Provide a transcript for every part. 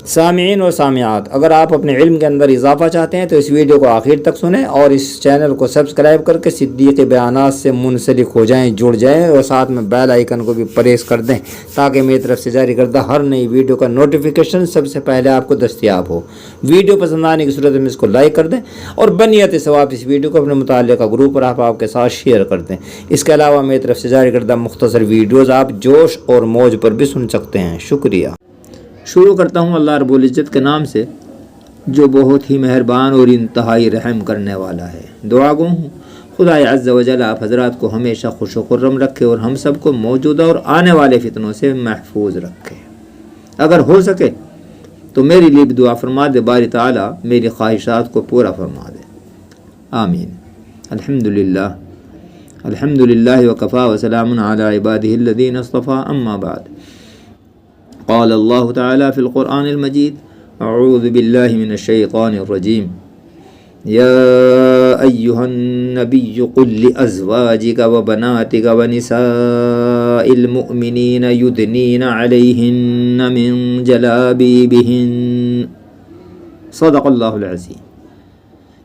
سامعین اور سامعات، اگر آپ اپنے علم کے اندر اضافہ چاہتے ہیں تو اس ویڈیو کو آخر تک سنیں اور اس چینل کو سبسکرائب کر کے صدیقی بیانات سے منسلک ہو جائیں، جڑ جائیں، اور ساتھ میں بیل آئیکن کو بھی پریس کر دیں تاکہ میری طرف سے جاری کردہ ہر نئی ویڈیو کا نوٹیفیکیشن سب سے پہلے آپ کو دستیاب ہو۔ ویڈیو پسند آنے کی صورت میں اس کو لائک کر دیں اور بنیت ثواب اس ویڈیو کو اپنے متعلقہ گروپ اور احباب کے ساتھ شیئر کر دیں۔ اس کے علاوہ میری طرف سے جاری کردہ مختصر ویڈیوز آپ جوش اور موج پر بھی سن سکتے ہیں۔ شکریہ۔ شروع کرتا ہوں اللہ رب العزت کے نام سے جو بہت ہی مہربان اور انتہائی رحم کرنے والا ہے۔ دعا گو ہوں خدا عز و جل آپ حضرات کو ہمیشہ خوش و خرم رکھے اور ہم سب کو موجودہ اور آنے والے فتنوں سے محفوظ رکھے۔ اگر ہو سکے تو میری لیے بھی دعا فرما دے، باری تعالیٰ میری خواہشات کو پورا فرما دے، آمین۔ الحمدللہ وکفا وسلام علی عبادہ الذین اصطفیٰ، اما بعد۔ قال اللہ تعالی فی القرآن المجید اعوذ باللہ من الشیطان الرجیم یا ایہا النبی قل لأزواجک وبناتک ونساء المؤمنین یدنین علیہن من جلابیبہن، صدق اللہ العظیم۔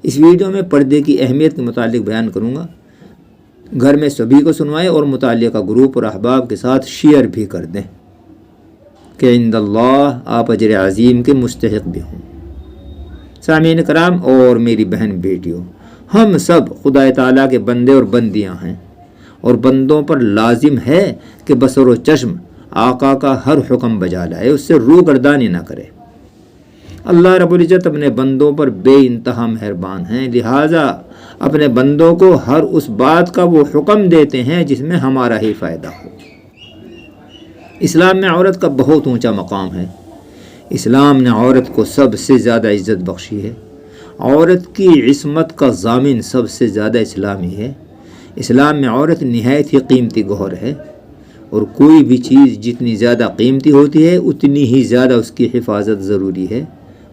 اس ویڈیو میں پردے کی اہمیت کے متعلق بیان کروں گا۔ گھر میں سبھی کو سنوائیں اور متعلقہ گروپ اور احباب کے ساتھ شیئر بھی کر دیں کہ عند اللہ آپ اجر عظیم کے مستحق بھی ہوں۔ سامعین کرام اور میری بہن بیٹیوں، ہم سب خدا تعالیٰ کے بندے اور بندیاں ہیں اور بندوں پر لازم ہے کہ بصر و چشم آقا کا ہر حکم بجا لائے، اس سے روگردانی نہ کرے۔ اللہ رب العزت اپنے بندوں پر بے انتہا مہربان ہیں، لہٰذا اپنے بندوں کو ہر اس بات کا وہ حکم دیتے ہیں جس میں ہمارا ہی فائدہ ہو۔ اسلام میں عورت کا بہت اونچا مقام ہے۔ اسلام نے عورت کو سب سے زیادہ عزت بخشی ہے۔ عورت کی عصمت کا ضامن سب سے زیادہ اسلامی ہے۔ اسلام میں عورت نہایت ہی قیمتی گوہر ہے اور کوئی بھی چیز جتنی زیادہ قیمتی ہوتی ہے اتنی ہی زیادہ اس کی حفاظت ضروری ہے،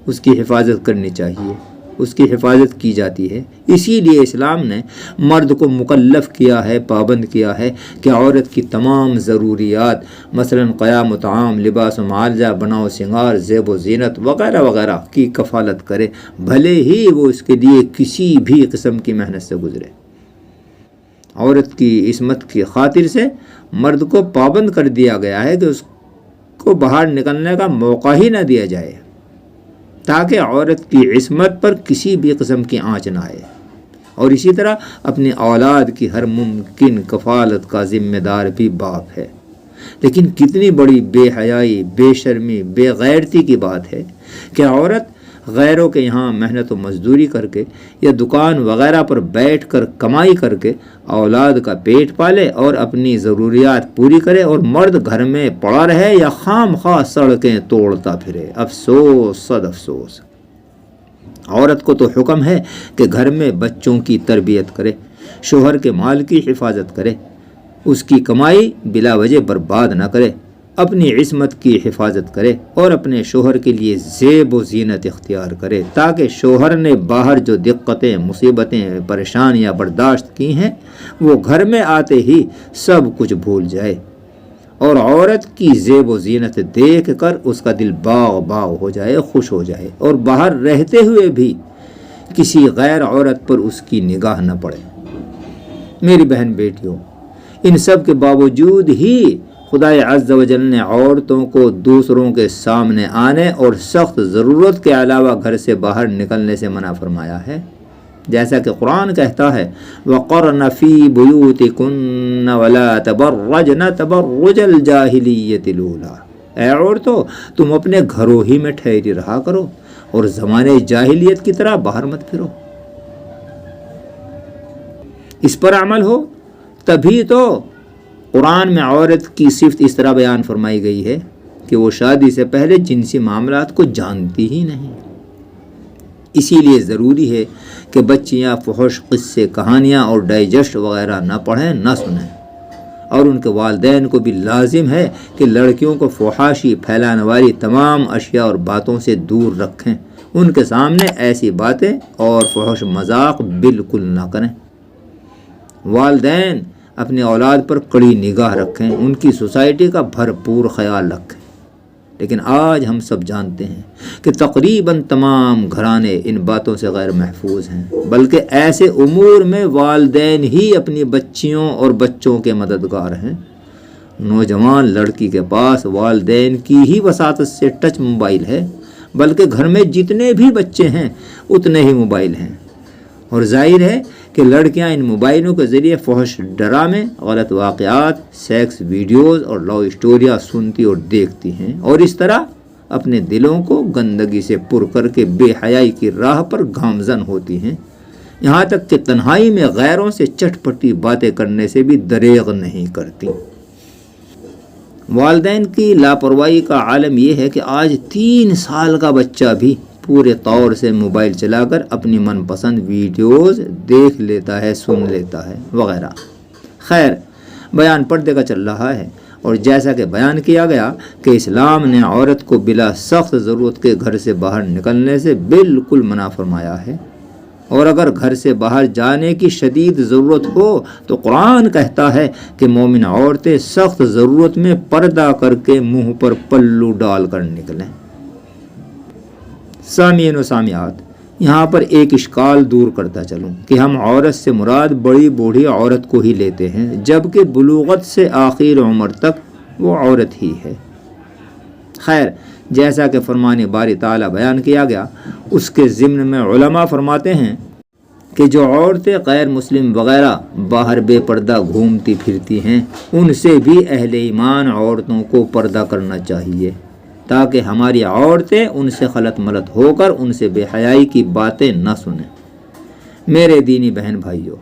اس کی حفاظت کرنی چاہیے، اس کی حفاظت کی جاتی ہے۔ اسی لیے اسلام نے مرد کو مکلف کیا ہے، پابند کیا ہے کہ عورت کی تمام ضروریات مثلا قیام و طعام، لباس و معالجہ، بناؤ سنگار، زیب و زینت وغیرہ وغیرہ کی کفالت کرے، بھلے ہی وہ اس کے لیے کسی بھی قسم کی محنت سے گزرے۔ عورت کی عصمت کی خاطر سے مرد کو پابند کر دیا گیا ہے کہ اس کو باہر نکلنے کا موقع ہی نہ دیا جائے تاکہ عورت کی عصمت پر کسی بھی قسم کی آنچ نہ آئے، اور اسی طرح اپنی اولاد کی ہر ممکن کفالت کا ذمہ دار بھی باپ ہے۔ لیکن کتنی بڑی بے حیائی، بے شرمی، بے غیرتی کی بات ہے کہ عورت غیروں کے یہاں محنت و مزدوری کر کے یا دکان وغیرہ پر بیٹھ کر کمائی کر کے اولاد کا پیٹ پالے اور اپنی ضروریات پوری کرے، اور مرد گھر میں پڑا رہے یا خام خواہ سڑکیں توڑتا پھرے۔ افسوس صد افسوس۔ عورت کو تو حکم ہے کہ گھر میں بچوں کی تربیت کرے، شوہر کے مال کی حفاظت کرے، اس کی کمائی بلا وجہ برباد نہ کرے، اپنی عصمت کی حفاظت کرے اور اپنے شوہر کے لیے زیب و زینت اختیار کرے تاکہ شوہر نے باہر جو دقتیں، مصیبتیں، پریشانیاں برداشت کی ہیں وہ گھر میں آتے ہی سب کچھ بھول جائے، اور عورت کی زیب و زینت دیکھ کر اس کا دل باغ باغ ہو جائے، خوش ہو جائے، اور باہر رہتے ہوئے بھی کسی غیر عورت پر اس کی نگاہ نہ پڑے۔ میری بہن بیٹیوں، ان سب کے باوجود ہی خدا عز و جل نے عورتوں کو دوسروں کے سامنے آنے اور سخت ضرورت کے علاوہ گھر سے باہر نکلنے سے منع فرمایا ہے، جیسا کہ قرآن کہتا ہے وَقَرْنَ فِي بُيُوتِكُنَّ وَلَا تَبَرَّجْنَ تَبَرُّجَ الْجَاهِلِيَّةِ الْأُولَىٰ، اے عورتوں تم اپنے گھروں ہی میں ٹھہری رہا کرو اور زمانے جاہلیت کی طرح باہر مت پھرو۔ اس پر عمل ہو تبھی تو قرآن میں عورت کی صفت اس طرح بیان فرمائی گئی ہے کہ وہ شادی سے پہلے جنسی معاملات کو جانتی ہی نہیں۔ اسی لیے ضروری ہے کہ بچیاں فحش قصے، کہانیاں اور ڈائجسٹ وغیرہ نہ پڑھیں، نہ سنیں، اور ان کے والدین کو بھی لازم ہے کہ لڑکیوں کو فحاشی پھیلانے والی تمام اشیاء اور باتوں سے دور رکھیں، ان کے سامنے ایسی باتیں اور فحش مذاق بالکل نہ کریں۔ والدین اپنی اولاد پر کڑی نگاہ رکھیں، ان کی سوسائٹی کا بھرپور خیال رکھیں، لیکن آج ہم سب جانتے ہیں کہ تقریباً تمام گھرانے ان باتوں سے غیر محفوظ ہیں، بلکہ ایسے امور میں والدین ہی اپنی بچیوں اور بچوں کے مددگار ہیں۔ نوجوان لڑکی کے پاس والدین کی ہی وساطت سے ٹچ موبائل ہے، بلکہ گھر میں جتنے بھی بچے ہیں اتنے ہی موبائل ہیں، اور ظاہر ہے کہ لڑکیاں ان موبائلوں کے ذریعے فحش ڈرامے، غلط واقعات، سیکس ویڈیوز اور لو اسٹوریاں سنتی اور دیکھتی ہیں، اور اس طرح اپنے دلوں کو گندگی سے پر کر کے بے حیائی کی راہ پر گامزن ہوتی ہیں، یہاں تک کہ تنہائی میں غیروں سے چٹپٹی باتیں کرنے سے بھی دریغ نہیں کرتی۔ والدین کی لاپرواہی کا عالم یہ ہے کہ آج 3 سال کا بچہ بھی پورے طور سے موبائل چلا کر اپنی من پسند ویڈیوز دیکھ لیتا ہے، سن لیتا ہے وغیرہ۔ خیر، بیان پردے کا چل رہا ہے، اور جیسا کہ بیان کیا گیا کہ اسلام نے عورت کو بلا سخت ضرورت کے گھر سے باہر نکلنے سے بالکل منع فرمایا ہے، اور اگر گھر سے باہر جانے کی شدید ضرورت ہو تو قرآن کہتا ہے کہ مومن عورتیں سخت ضرورت میں پردہ کر کے منہ پر پلو ڈال کر نکلیں۔ سامعین و سامعات، یہاں پر ایک اشکال دور کرتا چلوں کہ ہم عورت سے مراد بڑی بوڑھی عورت کو ہی لیتے ہیں، جبکہ بلوغت سے آخر عمر تک وہ عورت ہی ہے۔ خیر، جیسا کہ فرمان باری تعالیٰ بیان کیا گیا، اس کے ضمن میں علماء فرماتے ہیں کہ جو عورتیں غیر مسلم وغیرہ باہر بے پردہ گھومتی پھرتی ہیں، ان سے بھی اہل ایمان عورتوں کو پردہ کرنا چاہیے، تاکہ ہماری عورتیں ان سے خلط ملط ہو کر ان سے بے حیائی کی باتیں نہ سنیں۔ میرے دینی بہن بھائیوں،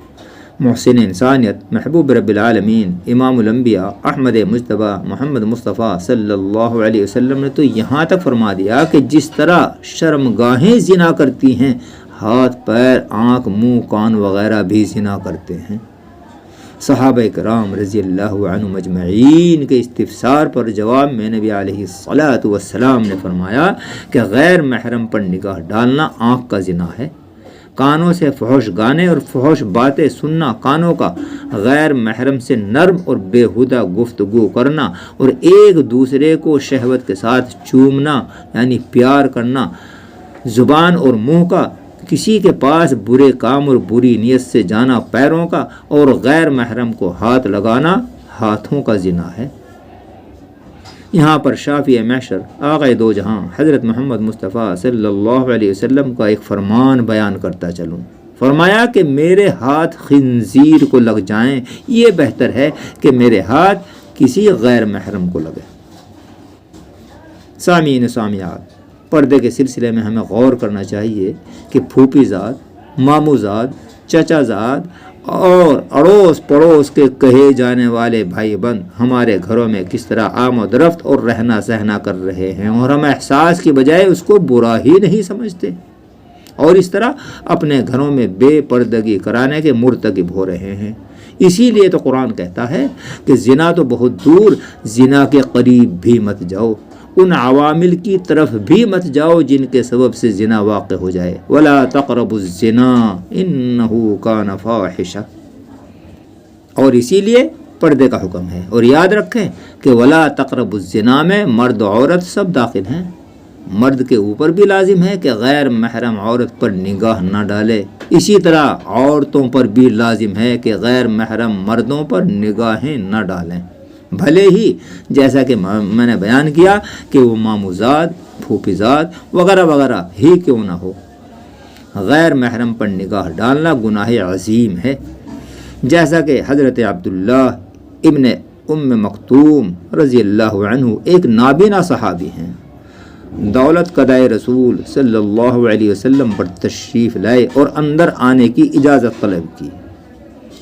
محسن انسانیت محبوب رب العالمین امام الانبیاء احمد مجتبیٰ محمد مصطفیٰ صلی اللہ علیہ وسلم نے تو یہاں تک فرما دیا کہ جس طرح شرمگاہیں زنا کرتی ہیں، ہاتھ پیر آنکھ منہ کان وغیرہ بھی زنا کرتے ہیں۔ صحابہ کرام رضی اللہ عنہم اجمعین کے استفسار پر جواب میں نبی علیہ الصلاۃ والسلام نے فرمایا کہ غیر محرم پر نگاہ ڈالنا آنکھ کا زنا ہے، کانوں سے فحش گانے اور فحش باتیں سننا کانوں کا، غیر محرم سے نرم اور بےہودہ گفتگو کرنا اور ایک دوسرے کو شہوت کے ساتھ چومنا یعنی پیار کرنا زبان اور منہ کا، کسی کے پاس برے کام اور بری نیت سے جانا پیروں کا، اور غیر محرم کو ہاتھ لگانا ہاتھوں کا زنا ہے۔ یہاں پر شافی محشر آقا دو جہاں حضرت محمد مصطفیٰ صلی اللہ علیہ وسلم کا ایک فرمان بیان کرتا چلوں۔ فرمایا کہ میرے ہاتھ خنزیر کو لگ جائیں، یہ بہتر ہے کہ میرے ہاتھ کسی غیر محرم کو لگے۔ سامعین سامعات، پردے کے سلسلے میں ہمیں غور کرنا چاہیے کہ پھوپھی زاد، ماموں زاد، چچا زاد اور اڑوس پڑوس کے کہے جانے والے بھائی بند ہمارے گھروں میں کس طرح آمد رفت اور رہنا سہنا کر رہے ہیں، اور ہم احساس کی بجائے اس کو برا ہی نہیں سمجھتے، اور اس طرح اپنے گھروں میں بے پردگی کرانے کے مرتکب ہو رہے ہیں۔ اسی لیے تو قرآن کہتا ہے کہ زنا تو بہت دور، زنا کے قریب بھی مت جاؤ، ان عوامل کی طرف بھی مت جاؤ جن کے سبب سے زنا واقع ہو جائے۔ وَلَا تَقْرَبُوا الزِّنَا إِنَّهُ كَانَ فَاحِشًا، اور اسی لیے پردے کا حکم ہے۔ اور یاد رکھیں کہ وَلَا تَقْرَبُوا الزِّنَا میں مرد و عورت سب داخل ہیں۔ مرد کے اوپر بھی لازم ہے کہ غیر محرم عورت پر نگاہ نہ ڈالے، اسی طرح عورتوں پر بھی لازم ہے کہ غیر محرم مردوں پر نگاہیں نہ ڈالیں، بھلے ہی جیسا کہ میں نے بیان کیا کہ وہ ماموزاد، پھوپھیزاد وغیرہ وغیرہ ہی کیوں نہ ہو۔ غیر محرم پر نگاہ ڈالنا گناہ عظیم ہے، جیسا کہ حضرت عبداللہ ابن ام مکتوم رضی اللہ عنہ ایک نابینا صحابی ہیں، دولت قدائے رسول صلی اللہ علیہ وسلم پر تشریف لائے اور اندر آنے کی اجازت طلب کی۔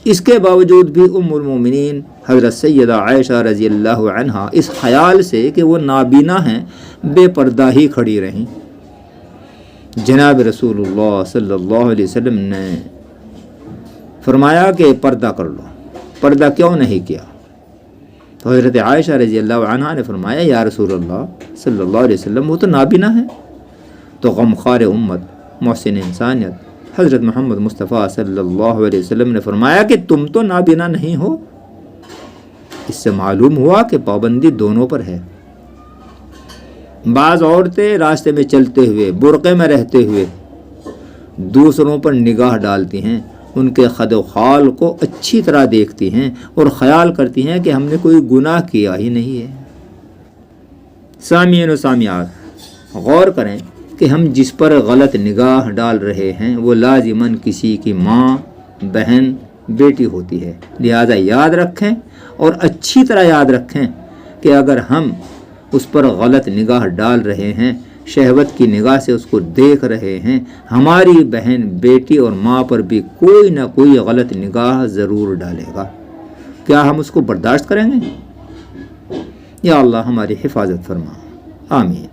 اس کے باوجود بھی ام المومنین حضرت سیدہ عائشہ رضی اللہ عنہا اس خیال سے کہ وہ نابینا ہیں بے پردہ ہی کھڑی رہیں۔ جناب رسول اللہ صلی اللہ علیہ وسلم نے فرمایا کہ پردہ کر لو، پردہ کیوں نہیں کیا؟ تو حضرت عائشہ رضی اللہ عنہا نے فرمایا یا رسول اللہ صلی اللہ علیہ وسلم وہ تو نابینا ہے۔ تو غمخوار امت محسن انسانیت حضرت محمد مصطفیٰ صلی اللہ علیہ وسلم نے فرمایا کہ تم تو نابینا نہیں ہو۔ اس سے معلوم ہوا کہ پابندی دونوں پر ہے۔ بعض عورتیں راستے میں چلتے ہوئے برقعے میں رہتے ہوئے دوسروں پر نگاہ ڈالتی ہیں، ان کے خد و خال کو اچھی طرح دیکھتی ہیں اور خیال کرتی ہیں کہ ہم نے کوئی گناہ کیا ہی نہیں ہے۔ سامعین و سامعات، غور کریں کہ ہم جس پر غلط نگاہ ڈال رہے ہیں وہ لازماً کسی کی ماں، بہن، بیٹی ہوتی ہے۔ لہذا یاد رکھیں اور اچھی طرح یاد رکھیں کہ اگر ہم اس پر غلط نگاہ ڈال رہے ہیں، شہوت کی نگاہ سے اس کو دیکھ رہے ہیں، ہماری بہن، بیٹی اور ماں پر بھی کوئی نہ کوئی غلط نگاہ ضرور ڈالے گا۔ کیا ہم اس کو برداشت کریں گے؟ یا اللہ ہماری حفاظت فرما، آمین۔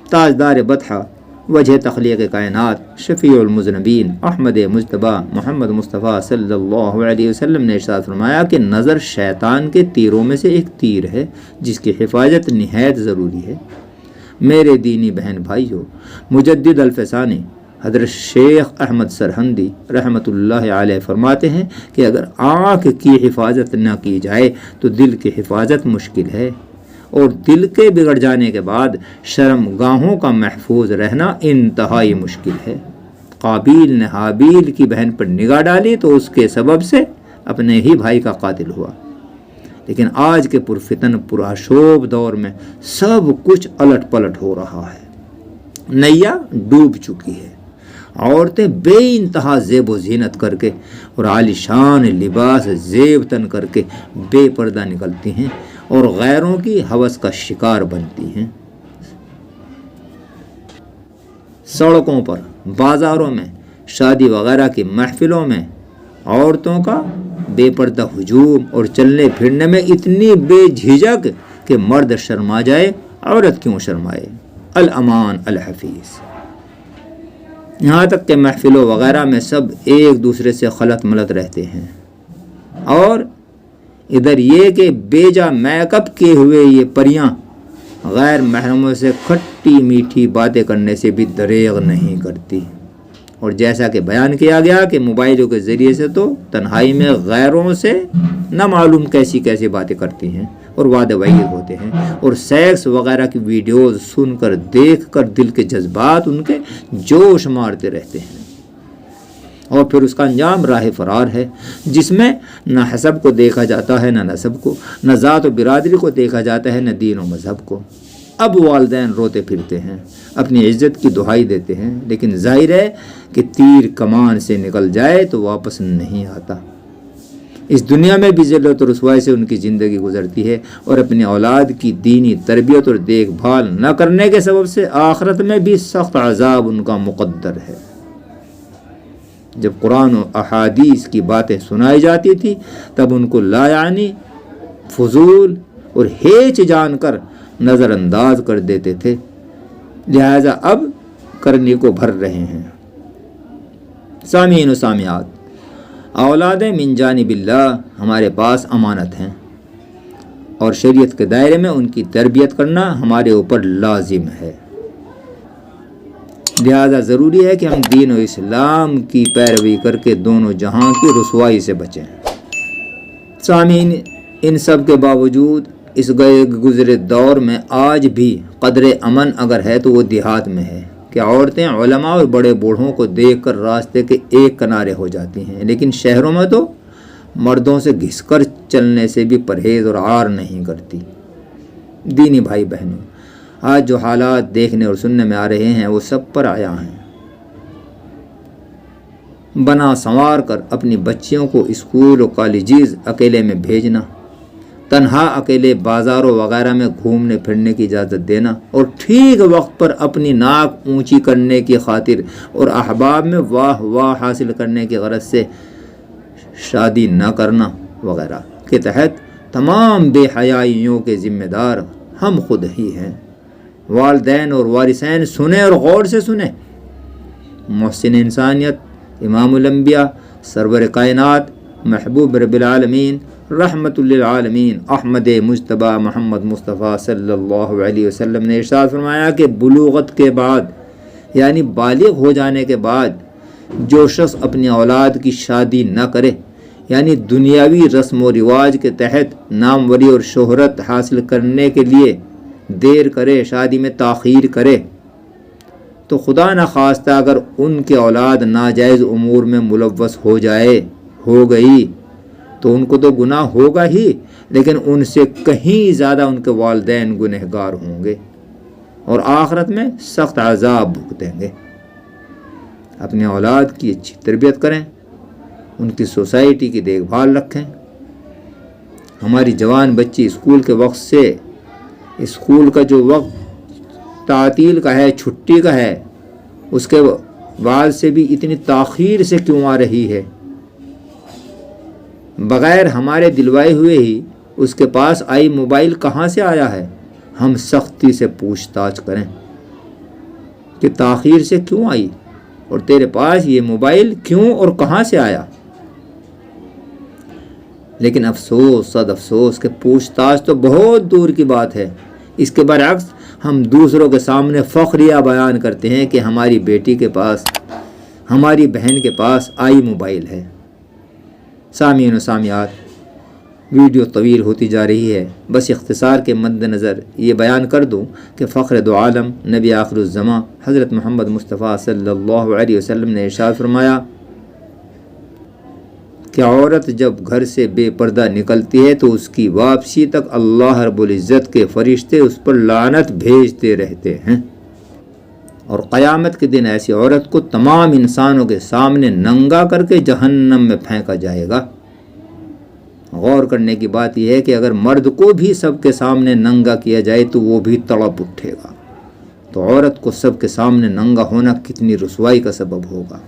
تاجدار بطحہ، وجہ تخلیق کائنات، شفیع المذنبین، احمد مجتبی محمد مصطفیٰ صلی اللہ علیہ وسلم نے ارشاد فرمایا کہ نظر شیطان کے تیروں میں سے ایک تیر ہے جس کی حفاظت نہایت ضروری ہے۔ میرے دینی بہن بھائیو، مجدد الفسانی حضرت شیخ احمد سرہندی رحمۃ اللہ علیہ فرماتے ہیں کہ اگر آنکھ کی حفاظت نہ کی جائے تو دل کی حفاظت مشکل ہے، اور دل کے بگڑ جانے کے بعد شرم گاہوں کا محفوظ رہنا انتہائی مشکل ہے۔ قابیل نے حابیل کی بہن پر نگاہ ڈالی تو اس کے سبب سے اپنے ہی بھائی کا قاتل ہوا، لیکن آج کے پرفتن پرآشوب دور میں سب کچھ الٹ پلٹ ہو رہا ہے، نیا ڈوب چکی ہے۔ عورتیں بے انتہا زیب و زینت کر کے اور عالیشان لباس زیب تن کر کے بے پردہ نکلتی ہیں اور غیروں کی ہوس کا شکار بنتی ہیں۔ سڑکوں پر، بازاروں میں، شادی وغیرہ کی محفلوں میں عورتوں کا بے پردہ ہجوم اور چلنے پھرنے میں اتنی بے جھجک کہ مرد شرما جائے، عورت کیوں شرمائے۔ الامان الحفیظ۔ یہاں تک کہ محفلوں وغیرہ میں سب ایک دوسرے سے خلط ملط رہتے ہیں، اور ادھر یہ کہ بیجا میک اپ کیے ہوئے یہ پریاں غیر محرموں سے کھٹی میٹھی باتیں کرنے سے بھی دریغ نہیں کرتی، اور جیسا کہ بیان کیا گیا کہ موبائلوں کے ذریعے سے تو تنہائی میں غیروں سے نہ معلوم کیسی کیسی باتیں کرتی ہیں اور وعدے وعید ہوتے ہیں، اور سیکس وغیرہ کی ویڈیوز سن کر دیکھ کر دل کے جذبات ان کے جوش مارتے رہتے ہیں، اور پھر اس کا انجام راہ فرار ہے، جس میں نہ حسب کو دیکھا جاتا ہے، نہ نسب کو، نہ ذات و برادری کو دیکھا جاتا ہے، نہ دین و مذہب کو۔ اب والدین روتے پھرتے ہیں، اپنی عزت کی دہائی دیتے ہیں، لیکن ظاہر ہے کہ تیر کمان سے نکل جائے تو واپس نہیں آتا۔ اس دنیا میں بھی ذلت و رسوائی سے ان کی زندگی گزرتی ہے، اور اپنی اولاد کی دینی تربیت اور دیکھ بھال نہ کرنے کے سبب سے آخرت میں بھی سخت عذاب ان کا مقدر ہے۔ جب قرآن و احادیث کی باتیں سنائی جاتی تھی تب ان کو لا یعنی، فضول اور ہیچ جان کر نظر انداز کر دیتے تھے، لہذا اب کرنے کو بھر رہے ہیں۔ سامعین و سامعات، اولاد من جانب اللہ ہمارے پاس امانت ہیں، اور شریعت کے دائرے میں ان کی تربیت کرنا ہمارے اوپر لازم ہے۔ لہذا ضروری ہے کہ ہم دین و اسلام کی پیروی کر کے دونوں جہاں کی رسوائی سے بچیں۔ سامعین، ان سب کے باوجود اس گئے گزرے دور میں آج بھی قدر امن اگر ہے تو وہ دیہات میں ہے کہ عورتیں علماء اور بڑے بوڑھوں کو دیکھ کر راستے کے ایک کنارے ہو جاتی ہیں، لیکن شہروں میں تو مردوں سے گھس کر چلنے سے بھی پرہیز اور عار نہیں کرتی۔ دینی بھائی بہنوں، آج جو حالات دیکھنے اور سننے میں آ رہے ہیں وہ سب پر آیا ہیں۔ بنا سنوار کر اپنی بچیوں کو اسکول و کالجز اکیلے میں بھیجنا، تنہا اکیلے بازاروں وغیرہ میں گھومنے پھرنے کی اجازت دینا، اور ٹھیک وقت پر اپنی ناک اونچی کرنے کی خاطر اور احباب میں واہ واہ حاصل کرنے کی غرض سے شادی نہ کرنا وغیرہ کے تحت تمام بے حیائیوں کے ذمہ دار ہم خود ہی ہیں۔ والدین اور وارثین سنیں اور غور سے سنیں۔ محسن انسانیت، امام الانبیاء، سرور کائنات، محبوب رب العالمین، رحمت للعالمین، احمد مجتبی محمد مصطفیٰ صلی اللہ علیہ وسلم نے ارشاد فرمایا کہ بلوغت کے بعد یعنی بالغ ہو جانے کے بعد جو شخص اپنی اولاد کی شادی نہ کرے، یعنی دنیاوی رسم و رواج کے تحت ناموری اور شہرت حاصل کرنے کے لیے دیر کرے، شادی میں تاخیر کرے، تو خدا نخواستہ اگر ان کی اولاد ناجائز امور میں ملوث ہو گئی تو ان کو تو گناہ ہوگا ہی، لیکن ان سے کہیں زیادہ ان کے والدین گنہگار ہوں گے اور آخرت میں سخت عذاب بھگتیں گے۔ اپنے اولاد کی اچھی تربیت کریں، ان کی سوسائٹی کی دیکھ بھال رکھیں۔ ہماری جوان بچی اسکول کے وقت سے، اسکول کا جو وقت تعطیل کا ہے، چھٹی کا ہے، اس کے بعد سے بھی اتنی تاخیر سے کیوں آ رہی ہے؟ بغیر ہمارے دلوائے ہوئے ہی اس کے پاس آئی موبائل کہاں سے آیا ہے؟ ہم سختی سے پوچھ تاچھ کریں کہ تاخیر سے کیوں آئی اور تیرے پاس یہ موبائل کیوں اور کہاں سے آیا؟ لیکن افسوس، صد افسوس کہ پوچھ تاچھ تو بہت دور کی بات ہے۔ اس کے برعکس ہم دوسروں کے سامنے فخریہ بیان کرتے ہیں کہ ہماری بیٹی کے پاس، ہماری بہن کے پاس آئی موبائل ہے۔ سامعین و سامعات، ویڈیو طویل ہوتی جا رہی ہے، بس اختصار کے مد نظر یہ بیان کر دوں کہ فخر دو عالم نبی آخر الزماں حضرت محمد مصطفیٰ صلی اللہ علیہ وسلم نے ارشاد فرمایا کہ عورت جب گھر سے بے پردہ نکلتی ہے تو اس کی واپسی تک اللہ رب العزت کے فرشتے اس پر لعنت بھیجتے رہتے ہیں، اور قیامت کے دن ایسی عورت کو تمام انسانوں کے سامنے ننگا کر کے جہنم میں پھینکا جائے گا۔ غور کرنے کی بات یہ ہے کہ اگر مرد کو بھی سب کے سامنے ننگا کیا جائے تو وہ بھی تڑپ اٹھے گا، تو عورت کو سب کے سامنے ننگا ہونا کتنی رسوائی کا سبب ہوگا۔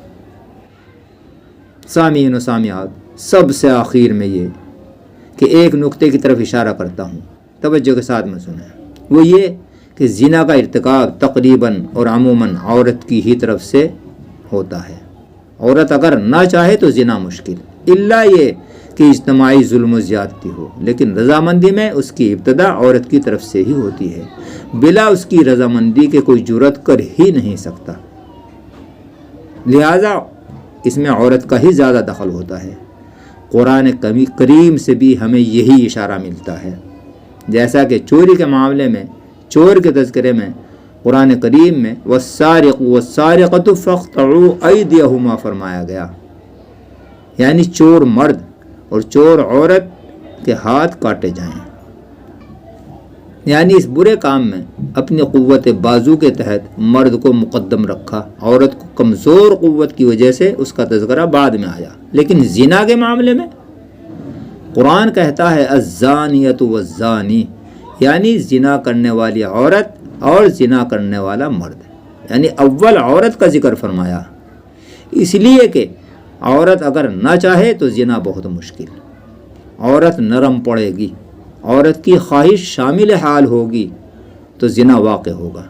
سامعین و سامعات، سب سے آخر میں یہ کہ ایک نقطے کی طرف اشارہ کرتا ہوں، توجہ کے ساتھ میں سنیں، وہ یہ کہ زنا کا ارتکاب تقریباً اور عموماً عورت کی ہی طرف سے ہوتا ہے۔ عورت اگر نہ چاہے تو زنا مشکل، الا یہ کہ اجتماعی ظلم و زیادتی ہو، لیکن رضامندی میں اس کی ابتدا عورت کی طرف سے ہی ہوتی ہے، بلا اس کی رضامندی کے کوئی جرأت کر ہی نہیں سکتا، لہذا اس میں عورت کا ہی زیادہ دخل ہوتا ہے۔ قرآن کریم سے بھی ہمیں یہی اشارہ ملتا ہے، جیسا کہ چوری کے معاملے میں، چور کے تذکرے میں قرآن کریم میں والسارق والسارقۃ فاقطعوا ایدیہما فرمایا گیا، یعنی چور مرد اور چور عورت کے ہاتھ کاٹے جائیں، یعنی اس برے کام میں اپنی قوت بازو کے تحت مرد کو مقدم رکھا، عورت کو کمزور قوت کی وجہ سے اس کا تذکرہ بعد میں آیا۔ لیکن زنا کے معاملے میں قرآن کہتا ہے الزانیۃ والزانی، یعنی زنا کرنے والی عورت اور زنا کرنے والا مرد، یعنی اول عورت کا ذکر فرمایا، اس لیے کہ عورت اگر نہ چاہے تو زنا بہت مشکل، عورت نرم پڑے گی، عورت کی خواہش شامل حال ہوگی تو زنا واقع ہوگا۔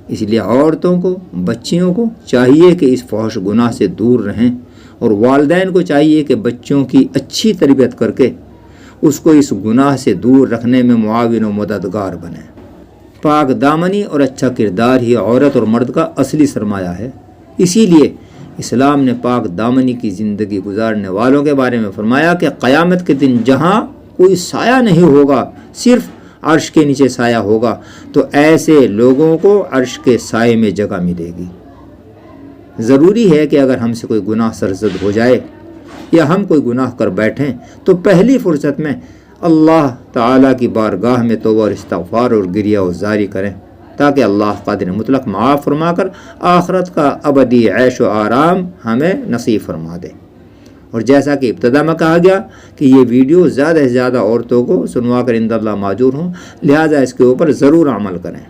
اس لیے عورتوں کو، بچیوں کو چاہیے کہ اس فحش گناہ سے دور رہیں، اور والدین کو چاہیے کہ بچوں کی اچھی تربیت کر کے اس کو اس گناہ سے دور رکھنے میں معاون و مددگار بنیں۔ پاک دامنی اور اچھا کردار ہی عورت اور مرد کا اصلی سرمایہ ہے، اسی لیے اسلام نے پاک دامنی کی زندگی گزارنے والوں کے بارے میں فرمایا کہ قیامت کے دن جہاں کوئی سایہ نہیں ہوگا، صرف عرش کے نیچے سایہ ہوگا، تو ایسے لوگوں کو عرش کے سائے میں جگہ ملے گی۔ ضروری ہے کہ اگر ہم سے کوئی گناہ سرزد ہو جائے یا ہم کوئی گناہ کر بیٹھیں تو پہلی فرصت میں اللہ تعالیٰ کی بارگاہ میں توبہ اور استغفار اور گریہ وزاری کریں، تاکہ اللہ قادر مطلق معاف فرما کر آخرت کا ابدی عیش و آرام ہمیں نصیب فرما دے۔ اور جیسا کہ ابتدا میں کہا گیا کہ یہ ویڈیو زیادہ سے زیادہ عورتوں کو سنوا کر عند اللہ ماجور ہوں، لہٰذا اس کے اوپر ضرور عمل کریں۔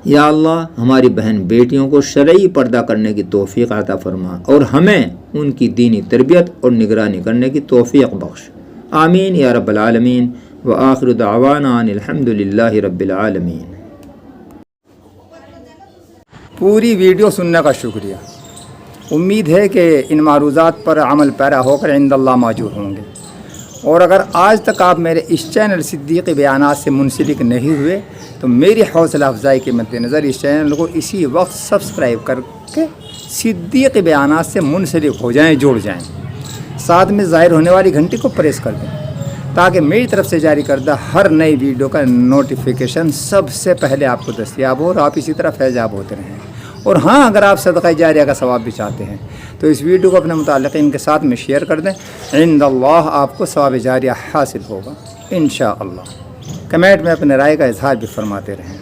یا اللہ، ہماری بہن بیٹیوں کو شرعی پردہ کرنے کی توفیق عطا فرما اور ہمیں ان کی دینی تربیت اور نگرانی کرنے کی توفیق بخش، آمین یا رب العالمین۔ وآخر دعوانا ان الحمد للہ رب العالمین۔ پوری ویڈیو سننے کا شکریہ، امید ہے کہ ان معروضات پر عمل پیرا ہو کر عند اللہ ماجور ہوں گے، اور اگر آج تک آپ میرے اس چینل صدیقی بیانات سے منسلک نہیں ہوئے تو میری حوصلہ افزائی کے مد نظر اس چینل کو اسی وقت سبسکرائب کر کے صدیقی بیانات سے منسلک ہو جائیں، جڑ جائیں، ساتھ میں ظاہر ہونے والی گھنٹی کو پریس کر دیں تاکہ میری طرف سے جاری کردہ ہر نئی ویڈیو کا نوٹیفیکیشن سب سے پہلے آپ کو دستیاب ہو اور آپ اسی طرح فیضیاب ہوتے رہیں۔ اور ہاں، اگر آپ صدقہ جاریہ کا ثواب بھی چاہتے ہیں تو اس ویڈیو کو اپنے متعلقین کے ساتھ میں شیئر کر دیں، عند اللہ آپ کو ثواب جاریہ حاصل ہوگا انشاءاللہ۔ کمنٹ میں اپنے رائے کا اظہار بھی فرماتے رہیں،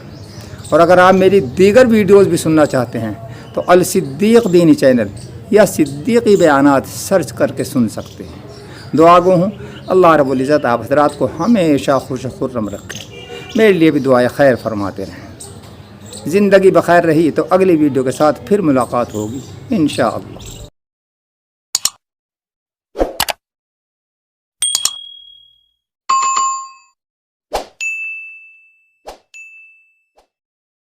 اور اگر آپ میری دیگر ویڈیوز بھی سننا چاہتے ہیں تو الصدیق دینی چینل یا صدیقی بیانات سرچ کر کے سن سکتے ہیں۔ دعا گو ہوں اللہ رب العزت آپ حضرات کو ہمیشہ خوش و خرم رکھے، میرے لیے بھی دعائے خیر فرماتے رہیں۔ زندگی بخیر رہی تو اگلی ویڈیو کے ساتھ پھر ملاقات ہوگی انشاءاللہ۔